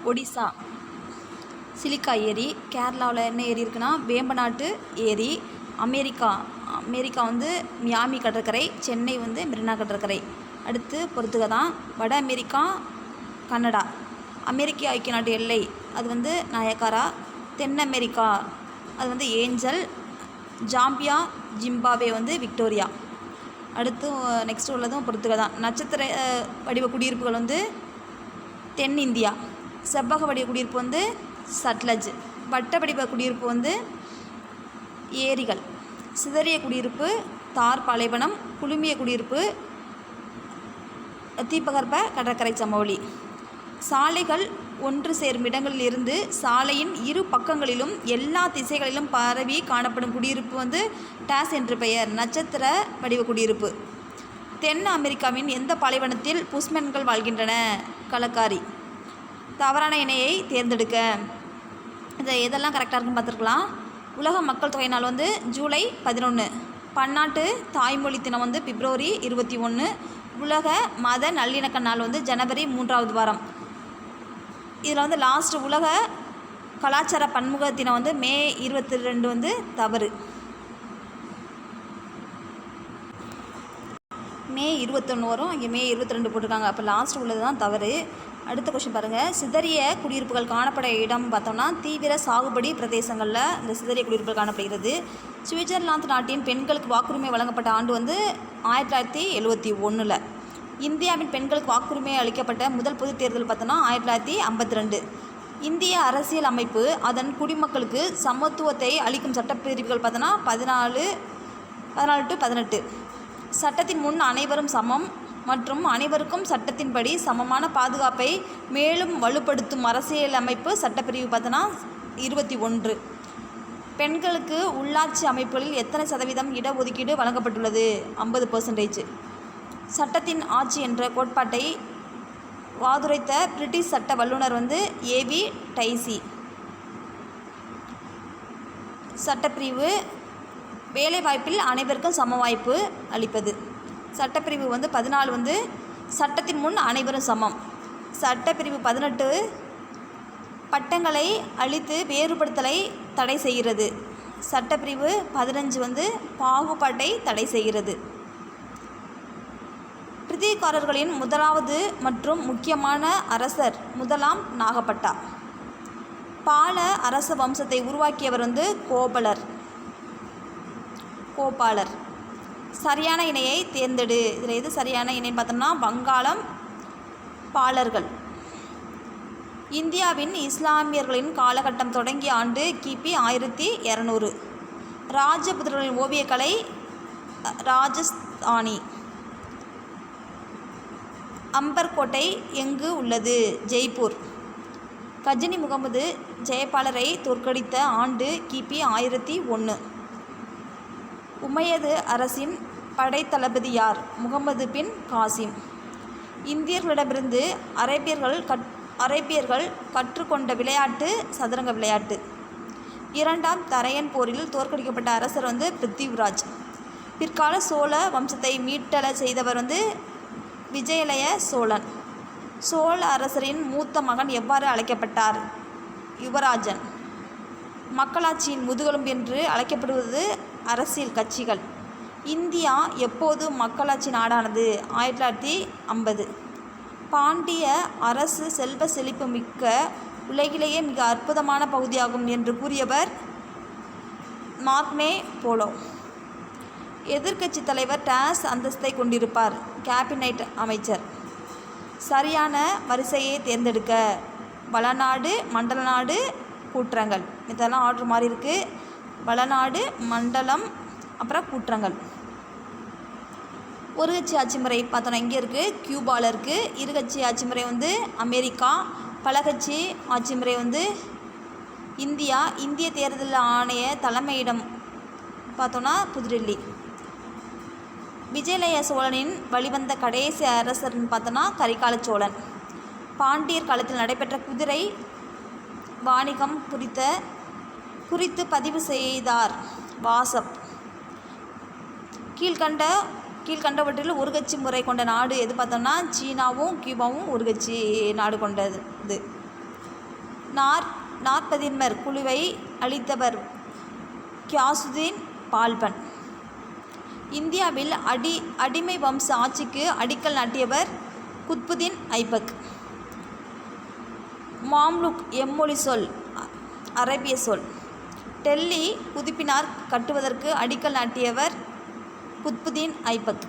Odisha silica ஏரி. கேரளாவில் என்ன ஏரி இருக்குன்னா வேம்பநாட்டு ஏரி. அமெரிக்கா வந்து மியாமி கடற்கரை. சென்னை வந்து மெரினா கடற்கரை. அடுத்து பொறுத்துக. வட அமெரிக்கா கனடா. அமெரிக்க ஐக்கிய நாட்டு எல்லை அது வந்து நயகாரா. தென் அமெரிக்கா அது வந்து ஏஞ்சல். ஜாம்பியா ஜிம்பாவே வந்து விக்டோரியா. அடுத்து நெக்ஸ்ட் உள்ளதும் பொறுத்துக. நட்சத்திர வடிவ குடியிருப்புகள் வந்து தென் இந்தியா. செவ்வக வடிவ குடியிருப்பு வந்து சட்லஜ். வட்ட வடிவ குடியிருப்பு வந்து ஏரிகள். சிதறிய குடியிருப்பு தார் பாலைவனம். குழுமிய குடியிருப்பு தீபகற்ப கடற்கரை சமவெளி. சாலைகள் ஒன்று சேரும் இடங்களில் இருந்து சாலையின் இரு பக்கங்களிலும் எல்லா திசைகளிலும் பரவி காணப்படும் குடியிருப்பு வந்து டேஸ் என்று பெயர். நட்சத்திர வடிவ குடியிருப்பு. தென் அமெரிக்காவின் எந்த பாலைவனத்தில் புஷ்மென்கள் வாழ்கின்றன? கலக்காரி. தவறான இணையை தேர்ந்தெடுக்க. இதை எதெல்லாம் கரெக்டாக இருக்குன்னு பார்த்துருக்கலாம். உலக மக்கள் தொகை நாள் வந்து ஜூலை 11. பன்னாட்டு தாய்மொழி தினம் வந்து பிப்ரவரி 21. உலக மத நல்லிணக்க நாள் வந்து ஜனவரி 3வது வாரம். இதில் வந்து லாஸ்ட் உலக கலாச்சார பன்முக தினம் வந்து மே 22 வந்து தவறு. மே 21 வரும், இங்கே மே 22 போட்டிருக்காங்க. அப்போ லாஸ்ட் உள்ளது தான் தவறு. அடுத்த கொஸ்டின் பாருங்கள். சிதறிய குடியிருப்புகள் காணப்பட இடம் பார்த்தோம்னா தீவிர சாகுபடி பிரதேசங்களில் இந்த சிதறிய குடியிருப்புகள் காணப்படுகிறது. சுவிட்சர்லாந்து நாட்டின் பெண்களுக்கு வாக்குரிமை வழங்கப்பட்ட ஆண்டு வந்து 1971. இந்தியாவின் பெண்களுக்கு வாக்குரிமை அளிக்கப்பட்ட முதல் பொதுத் தேர்தல் பார்த்தோன்னா 1952. இந்திய அரசியல் அமைப்பு அதன் குடிமக்களுக்கு சமத்துவத்தை அளிக்கும் சட்டப்பிரிவுகள் பார்த்தோன்னா 14-18. சட்டத்தின் முன் அனைவரும் சமம் மற்றும் அனைவருக்கும் சட்டத்தின்படி சமமான பாதுகாப்பை மேலும் வலுப்படுத்தும் அரசியல் அமைப்பு சட்டப்பிரிவு பார்த்தோன்னா 21. பெண்களுக்கு உள்ளாட்சி அமைப்புகளில் எத்தனை சதவீதம் இடஒதுக்கீடு வழங்கப்பட்டுள்ளது? 50%. சட்டத்தின் ஆட்சி என்ற கோட்பாட்டை வாதுரைத்த பிரிட்டிஷ் சட்ட வல்லுநர் வந்து ஏவி டைசி. சட்டப்பிரிவு வேலைவாய்ப்பில் அனைவருக்கும் சம வாய்ப்பு அளிப்பது. சட்டப்பிரிவு வந்து 14 வந்து சட்டத்தின் முன் அனைவரும் சமம். சட்டப்பிரிவு 18 பட்டங்களை அளித்து வேறுபடுத்தலை தடை செய்கிறது. சட்டப்பிரிவு 15 வந்து பாகுபாட்டை தடை செய்கிறது. பிரித்திவிக்காரர்களின் முதலாவது மற்றும் முக்கியமான அரசர் முதலாம் நாகப்பட்டா. பால அரச வம்சத்தை உருவாக்கியவர் வந்து கோபாலர். சரியான இணையை தேர்ந்தெடு. இதில் எது சரியான இணைன்னு பார்த்தோம்னா வங்காளம் பாலர்கள். இந்தியாவின் இஸ்லாமியர்களின் காலகட்டம் தொடங்கிய ஆண்டு கிபி 1200. ராஜபுத்திரர்களின் ஓவியக்கலை ராஜஸ்தானி. அம்பர் கோட்டை எங்கு உள்ளது? ஜெய்ப்பூர். கஜினி முகமது ஜெயபாலரை தோற்கடித்த ஆண்டு கிபி 1001. உமையது அரசின் படைத்தளபதி யார்? முகமது பின் காசிம். இந்தியர்களிடமிருந்து அரேபியர்கள் கற்றுக்கொண்ட விளையாட்டு சதுரங்க விளையாட்டு. இரண்டாம் தரையன் போரில் தோற்கடிக்கப்பட்ட அரசர் வந்து பிருத்திவிராஜ். பிற்கால சோழ வம்சத்தை மீட்டெழ செய்தவர் வந்து விஜயலய சோழன். சோழ அரசரின் மூத்த மகன் எவ்வாறு அழைக்கப்பட்டார்? யுவராஜன். மக்களாட்சியின் முதுகெலும்பு என்று அழைக்கப்படுவது அரசியல் கட்சிகள். இந்தியா எப்போது மக்களாட்சி நாடானது? 1950. பாண்டிய அரசு செல்வ செழிப்பு மிக்க உலகிலேயே மிக அற்புதமான பகுதியாகும் என்று கூறியவர் மார்க்மே போலோ. எதிர்க்கட்சி தலைவர் டேஸ் அந்தஸ்தை கொண்டிருப்பார்? கேபினட் அமைச்சர். சரியான வரிசையை தேர்ந்தெடுக்க. வளநாடு, மண்டல நாடு, கூற்றங்கள். இதெல்லாம் ஆர்டர் மாதிரி இருக்குது. வளநாடு, மண்டலம், அப்புறம் கூற்றங்கள். ஒரு கட்சி ஆட்சி முறை பார்த்தோன்னா இங்கே இருக்குது, கியூபாவில் இருக்குது. இருகட்சி ஆட்சி முறை வந்து அமெரிக்கா. பலகட்சி ஆட்சி முறை வந்து இந்தியா. இந்திய தேர்தல் ஆணைய தலைமையிடம் பார்த்தோன்னா புதுடெல்லி. விஜயலய சோழனின் வழிவந்த கடைசி அரசர்னு பார்த்தோன்னா கரிகால சோழன். பாண்டியர் காலத்தில் நடைபெற்ற குதிரை வாணிகம் குறித்து பதிவு செய்தார் வாசப். கீழ்கண்டவற்றில் ஒரு கட்சி முறை கொண்ட நாடு எது பார்த்தோம்னா சீனாவும் கியூபாவும் ஒரு கட்சி நாடு கொண்டது. நாற்பதின்மர் குழுவை அளித்தவர் கியாசுதீன் பால்பன். இந்தியாவில் அடிமை வம்ச ஆட்சிக்கு அடிக்கல் நாட்டியவர் குத்புதீன் ஐபக். மாம்லுக் எம்மொழி சொல், அரேபிய சொல். டெல்லி குதுப்பினார் கட்டுவதற்கு அடிக்கல் நாட்டியவர் குத்புதீன் ஐபக்.